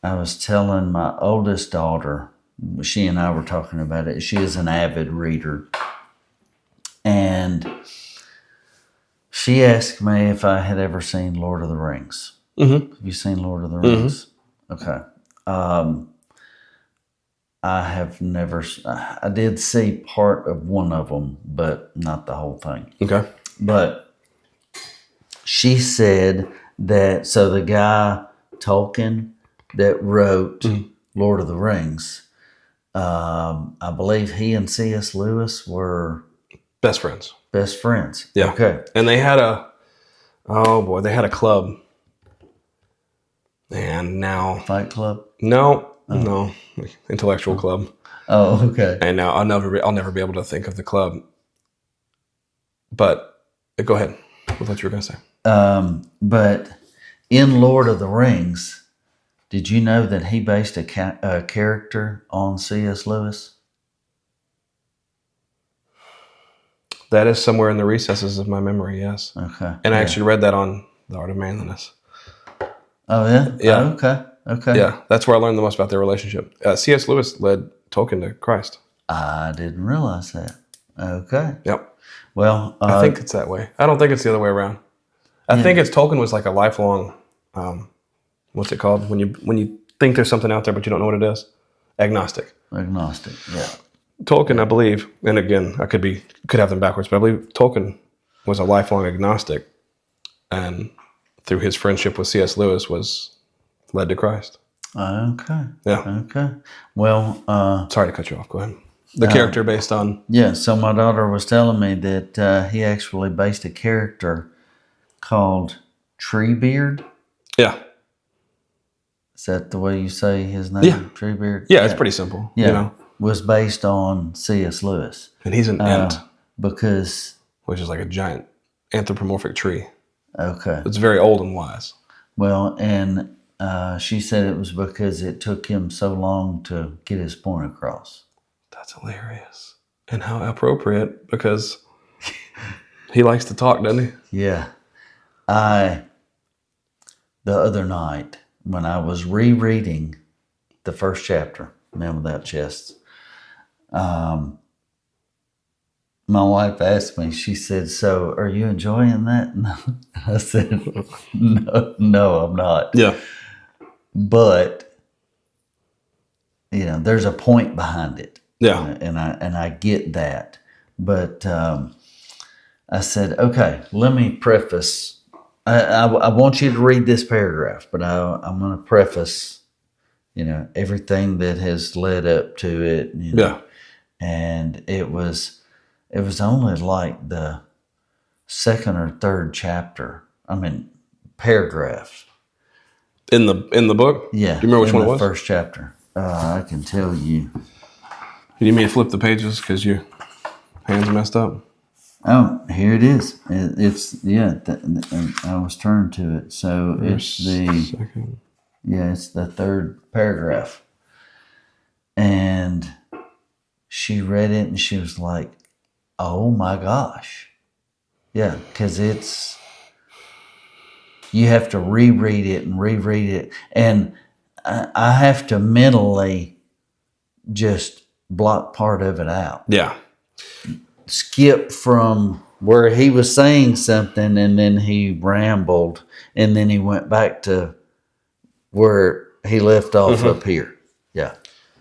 Speaker 3: was telling my oldest daughter, she and I were talking about it. She is an avid reader. And she asked me if I had ever seen Lord of the Rings.
Speaker 2: Mm-hmm.
Speaker 3: Have you seen Lord of the Rings? Okay. I have never. I did see part of one of them, but not the whole thing.
Speaker 2: Okay.
Speaker 3: But she said that, so the guy Tolkien that wrote Lord of the Rings, I believe he and C.S. Lewis were
Speaker 2: Best friends.
Speaker 3: best friends.
Speaker 2: Yeah.
Speaker 3: Okay.
Speaker 2: And they had they had a club. And now,
Speaker 3: Fight Club.
Speaker 2: no, intellectual club.
Speaker 3: Oh, okay.
Speaker 2: And now I'll never be able to think of the club. But go ahead with what you were going to say.
Speaker 3: But in Lord of the Rings, did you know that he based a character on C.S. Lewis?
Speaker 2: That is somewhere in the recesses of my memory, yes.
Speaker 3: Okay.
Speaker 2: And I
Speaker 3: Yeah.
Speaker 2: actually read that on The Art of Manliness.
Speaker 3: Oh, yeah?
Speaker 2: Yeah.
Speaker 3: Oh, okay. Okay.
Speaker 2: Yeah, that's where I learned the most about their relationship. C.S. Lewis led Tolkien to Christ.
Speaker 3: I didn't realize that. Okay.
Speaker 2: Yep.
Speaker 3: Well,
Speaker 2: I think it's that way. I don't think it's the other way around. I think it's Tolkien was like a lifelong, what's it called? When you think there's something out there but you don't know what it is? Agnostic.
Speaker 3: agnostic. Yeah.
Speaker 2: Tolkien, I believe, and again, I could have them backwards, but I believe Tolkien was a lifelong agnostic, and through his friendship with C.S. Lewis was led to Christ.
Speaker 3: Okay.
Speaker 2: Yeah.
Speaker 3: Okay. Well,
Speaker 2: Sorry to cut you off. Go ahead. The character based on...
Speaker 3: yeah, so my daughter was telling me that he actually based a character called Treebeard.
Speaker 2: Yeah.
Speaker 3: Is that the way you say his name?
Speaker 2: Yeah.
Speaker 3: Treebeard?
Speaker 2: Yeah, it's pretty simple.
Speaker 3: Yeah.
Speaker 2: You know?
Speaker 3: Was based on C.S. Lewis.
Speaker 2: And he's an ent,
Speaker 3: Because,
Speaker 2: which is like a giant anthropomorphic tree.
Speaker 3: okay.
Speaker 2: It's very old and wise.
Speaker 3: Well, and She said it was because it took him so long to get his point across.
Speaker 2: That's hilarious. And how appropriate, because he likes to talk, doesn't he?
Speaker 3: Yeah. The other night, when I was rereading the first chapter, Man Without Chests, my wife asked me, she said, "So are you enjoying that?" No. I said, no, I'm not.
Speaker 2: Yeah.
Speaker 3: But, there's a point behind it.
Speaker 2: Yeah.
Speaker 3: And I get that. But I said, okay, let me preface. I want you to read this paragraph, but I'm going to preface, everything that has led up to it.
Speaker 2: Yeah.
Speaker 3: And it was only like the second or third chapter. Paragraph.
Speaker 2: In the book?
Speaker 3: Yeah.
Speaker 2: Do you remember which one it
Speaker 3: the
Speaker 2: was?
Speaker 3: First chapter. I can tell you.
Speaker 2: You need me to flip the pages because your hands messed up?
Speaker 3: Oh, here it is. And I was turned to it. So it's the third paragraph. And she read it and she was like, "Oh my gosh." Yeah, because you have to reread it and reread it. And I have to mentally just block part of it out.
Speaker 2: Yeah.
Speaker 3: Skip from where he was saying something and then he rambled and then he went back to where he left off up here. Yeah.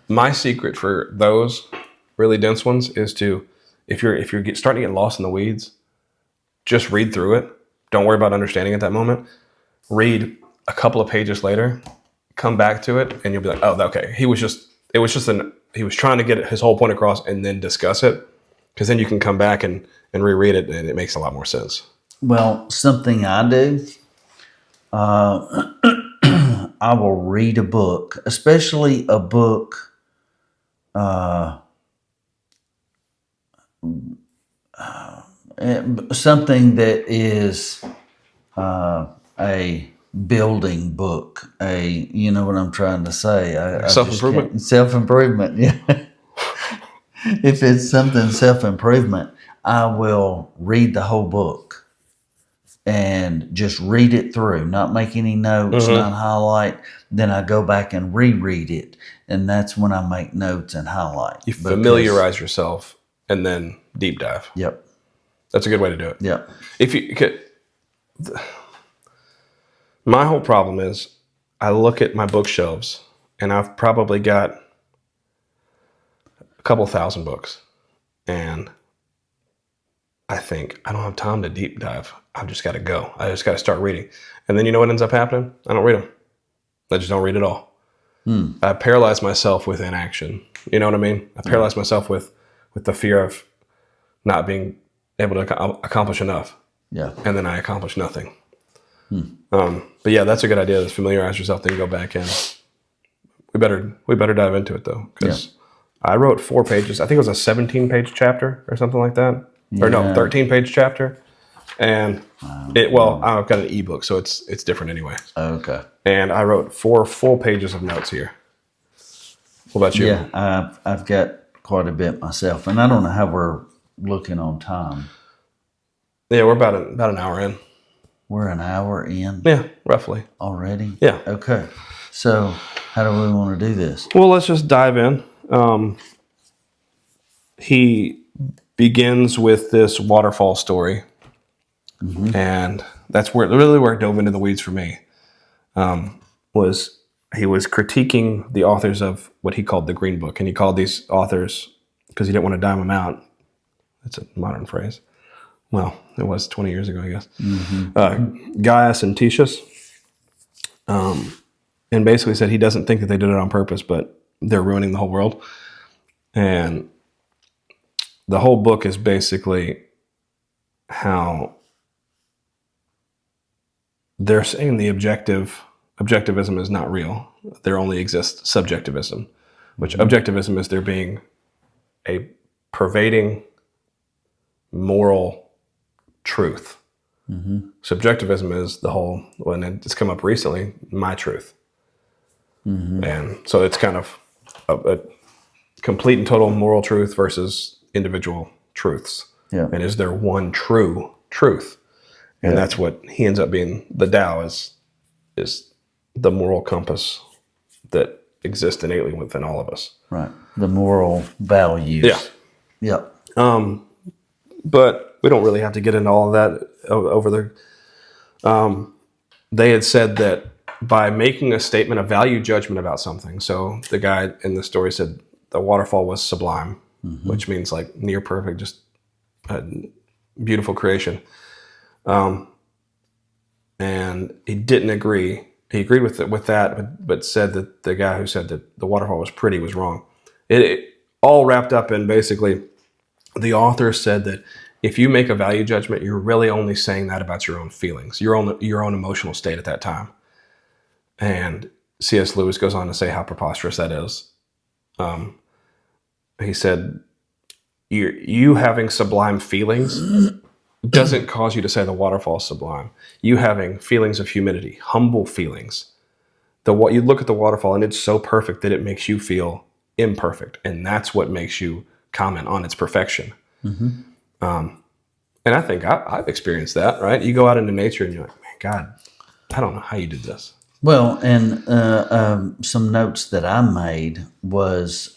Speaker 2: My secret for those really dense ones is to, if you're starting to get lost in the weeds, just read through it. Don't worry about understanding at that moment. Read a couple of pages later, come back to it, and you'll be like, "Oh, okay. He was trying to get his whole point across and then discuss it." Because then you can come back and reread it, and it makes a lot more sense.
Speaker 3: Well, something I do, I will read a book, especially a book something that is a building book. You know what I'm trying to say?
Speaker 2: Self-improvement?
Speaker 3: Self-improvement, yeah. If it's something self-improvement, I will read the whole book and just read it through, not make any notes, not highlight. Then I go back and reread it, and that's when I make notes and highlight.
Speaker 2: You familiarize yourself and then deep dive.
Speaker 3: Yep.
Speaker 2: That's a good way to do it.
Speaker 3: Yep.
Speaker 2: If you could, my whole problem is I look at my bookshelves and I've probably got a couple thousand books, and I think I don't have time to deep dive. I've just got to go. I just got to start reading. And then you know what ends up happening? I don't read them. I just don't read at all. I paralyze myself with inaction. You know what I mean? I paralyze myself with the fear of not being able to accomplish enough.
Speaker 3: Yeah.
Speaker 2: And then I accomplish nothing. But yeah, that's a good idea. Is familiarize yourself, then go back in. We better dive into it though, because I wrote 4 pages. I think it was a 17-page chapter or something like that. Or no, 13-page chapter. And I've got an ebook, so it's different anyway.
Speaker 3: Okay.
Speaker 2: And I wrote 4 full pages of notes here. What about you?
Speaker 3: Yeah, I've got quite a bit myself, and I don't know how we're looking on time.
Speaker 2: Yeah, we're about an hour in.
Speaker 3: We're an hour in?
Speaker 2: Yeah, roughly.
Speaker 3: Already?
Speaker 2: Yeah.
Speaker 3: Okay. So how do we want to do this?
Speaker 2: Well, let's just dive in. He begins with this waterfall story. And that's where it dove into the weeds for me. He was critiquing the authors of what he called the Green Book. And he called these authors, because he didn't want to dime them out. That's a modern phrase. Well, it was 20 years ago, I guess. Gaius and Titius. And basically said he doesn't think that they did it on purpose, but they're ruining the whole world. And the whole book is basically how they're saying the objectivism is not real. There only exists subjectivism, which objectivism is there being a pervading moral truth. Subjectivism is the whole, when it's come up recently, my truth. And so it's kind of a complete and total moral truth versus individual truths.
Speaker 3: Yeah.
Speaker 2: And is there one true truth? And that's what he ends up being. The Tao is the moral compass that exists innately within all of us.
Speaker 3: Right. The moral values.
Speaker 2: Yeah.
Speaker 3: Yep.
Speaker 2: But we don't really have to get into all of that over there. They had said that by making a statement, a value judgment about something. So the guy in the story said the waterfall was sublime, which means like near perfect, just a beautiful creation. And he didn't agree. He agreed with that, but said that the guy who said that the waterfall was pretty was wrong. It all wrapped up in basically the author said that if you make a value judgment, you're really only saying that about your own feelings, your own emotional state at that time. And C.S. Lewis goes on to say how preposterous that is. He said, you having sublime feelings doesn't cause you to say the waterfall is sublime. You having feelings of humility, humble feelings. You look at the waterfall and it's so perfect that it makes you feel imperfect. And that's what makes you comment on its perfection. And I think I've experienced that, right? You go out into nature and you're like, man, God, I don't know how you did this.
Speaker 3: Well, and some notes that I made was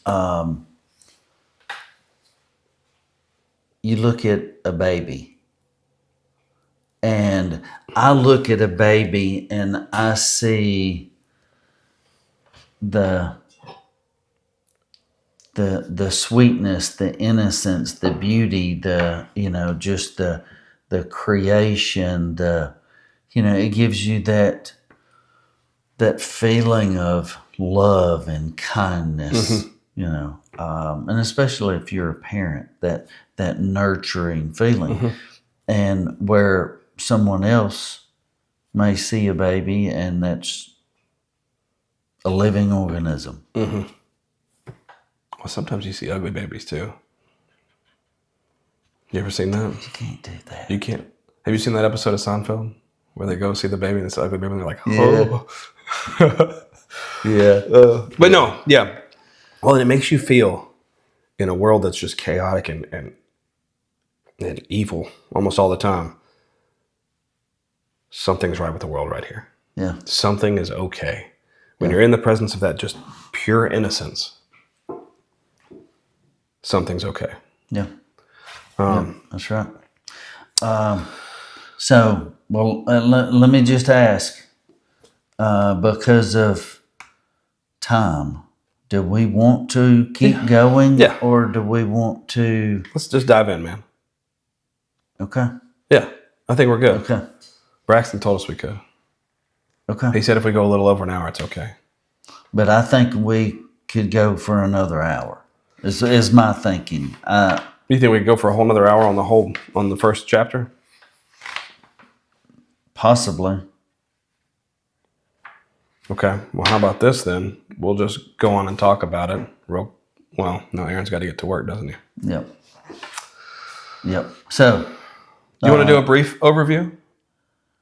Speaker 3: you look at a baby, and I look at a baby and I see the sweetness, the innocence, the beauty, just the creation, it gives you that feeling of love and kindness, and especially if you're a parent, that nurturing feeling. And where someone else may see a baby and that's a living organism.
Speaker 2: Well, sometimes you see ugly babies too. You ever seen that?
Speaker 3: You can't do that.
Speaker 2: You can't. Have you seen that episode of Seinfeld where they go see the baby and it's an ugly baby and they're like, oh.
Speaker 3: Yeah.
Speaker 2: But no, yeah. Well, and it makes you feel in a world that's just chaotic and evil almost all the time. Something's right with the world right here.
Speaker 3: Yeah.
Speaker 2: Something is okay. When you're in the presence of that just pure innocence, something's okay.
Speaker 3: Yeah. That's right. Let me just ask, because of time, do we want to keep going?
Speaker 2: Yeah.
Speaker 3: Or do we want to?
Speaker 2: Let's just dive in, man.
Speaker 3: Okay.
Speaker 2: Yeah, I think we're good.
Speaker 3: Okay.
Speaker 2: Braxton told us we could.
Speaker 3: Okay.
Speaker 2: He said if we go a little over an hour, it's okay.
Speaker 3: But I think we could go for another hour. Is my thinking.
Speaker 2: You think we could go for a whole nother hour on the first chapter?
Speaker 3: Possibly.
Speaker 2: Okay. Well, how about this then? We'll just go on and talk about it. Well, no, Aaron's got to get to work, doesn't he?
Speaker 3: Yep. So,
Speaker 2: you want to do a brief overview?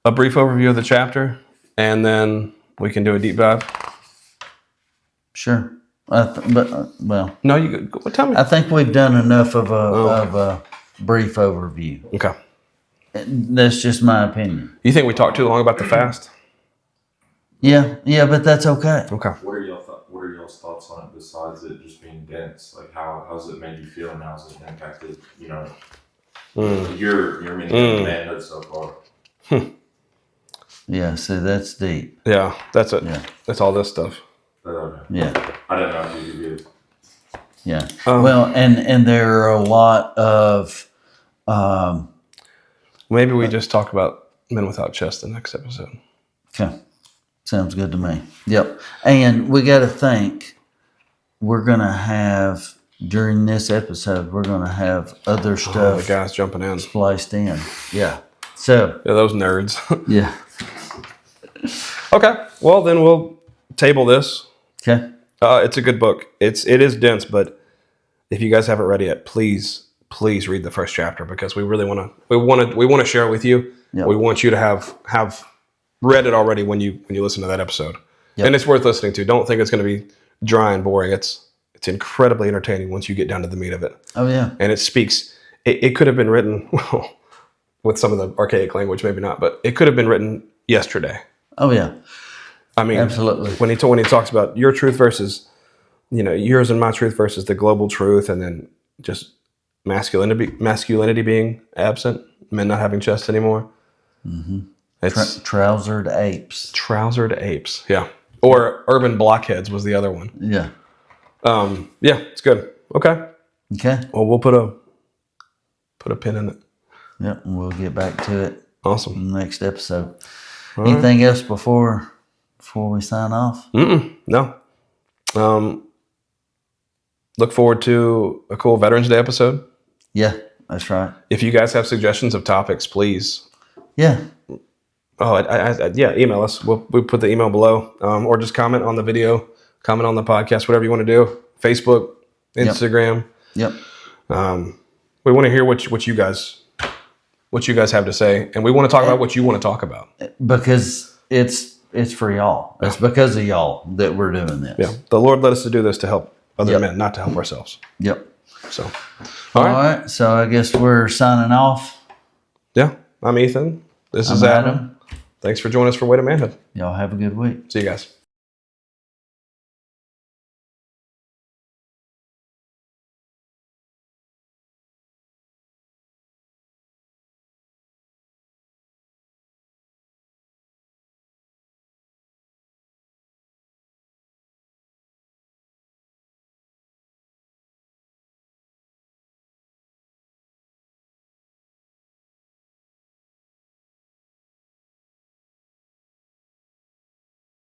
Speaker 2: A brief overview of the chapter, and then we can do a deep dive?
Speaker 3: Sure.
Speaker 2: No, you tell me.
Speaker 3: I think we've done enough of a brief overview.
Speaker 2: Okay.
Speaker 3: That's just my opinion.
Speaker 2: You think we talked too long about the fast?
Speaker 3: Yeah, but that's okay.
Speaker 2: Okay.
Speaker 1: What are y'all's thoughts on it besides it just being dense? Like how's it made you feel and how's it impacted, your meaning of manhood so far?
Speaker 3: Yeah, so that's deep.
Speaker 2: Yeah, that's it.
Speaker 3: Yeah.
Speaker 2: That's all this stuff.
Speaker 3: Yeah.
Speaker 1: I don't know if you did.
Speaker 3: Yeah. Well, and there are a lot of
Speaker 2: maybe we just talk about Men Without Chest the next episode.
Speaker 3: okay. Sounds good to me. Yep. And we got to think we're going to have, during this episode, we're going to have other
Speaker 2: The
Speaker 3: stuff
Speaker 2: guys jumping in.
Speaker 3: spliced in. Yeah. So,
Speaker 2: Yeah, those nerds.
Speaker 3: yeah.
Speaker 2: Okay. Well, then we'll table this.
Speaker 3: Okay.
Speaker 2: It's a good book. It is dense, but if you guys haven't read it yet, please read the first chapter because we really want to share it with you.
Speaker 3: Yep.
Speaker 2: We want you to have read it already when you listen to that episode.
Speaker 3: Yep.
Speaker 2: And it's worth listening to. Don't think it's going to be dry and boring. It's incredibly entertaining once you get down to the meat of it.
Speaker 3: Oh yeah.
Speaker 2: And it speaks. It could have been written with some of the archaic language, maybe not, but it could have been written yesterday.
Speaker 3: Oh yeah.
Speaker 2: I mean,
Speaker 3: Absolutely.
Speaker 2: When he talks about your truth versus, yours and my truth versus the global truth, and then just masculinity being absent, men not having chest anymore.
Speaker 3: Mm-hmm.
Speaker 2: It's
Speaker 3: trousered apes.
Speaker 2: Trousered apes, yeah. Or urban blockheads was the other one.
Speaker 3: Yeah.
Speaker 2: Yeah, it's good. Okay.
Speaker 3: Okay.
Speaker 2: Well, we'll put a pin in it.
Speaker 3: Yep. And we'll get back to it
Speaker 2: Awesome.
Speaker 3: in the next episode.
Speaker 2: All
Speaker 3: Anything else before we sign off?
Speaker 2: No. Look forward to a cool Veterans Day episode.
Speaker 3: Yeah, that's right.
Speaker 2: If you guys have suggestions of topics, please.
Speaker 3: Yeah.
Speaker 2: Oh, yeah, email us. We'll put the email below, or just comment on the video, comment on the podcast, whatever you want to do. Facebook, Instagram.
Speaker 3: Yep.
Speaker 2: We want to hear what you guys have to say, and we want to talk about what you want to talk about.
Speaker 3: Because it's for y'all. It's because of y'all that we're doing this.
Speaker 2: Yeah, the Lord led us to do this to help other men, not to help ourselves.
Speaker 3: Yep.
Speaker 2: So,
Speaker 3: all right. So I guess we're signing off.
Speaker 2: Yeah, I'm Ethan. This is
Speaker 3: Adam.
Speaker 2: Thanks for joining us for Way to Manhood.
Speaker 3: Y'all have a good week.
Speaker 2: See you guys.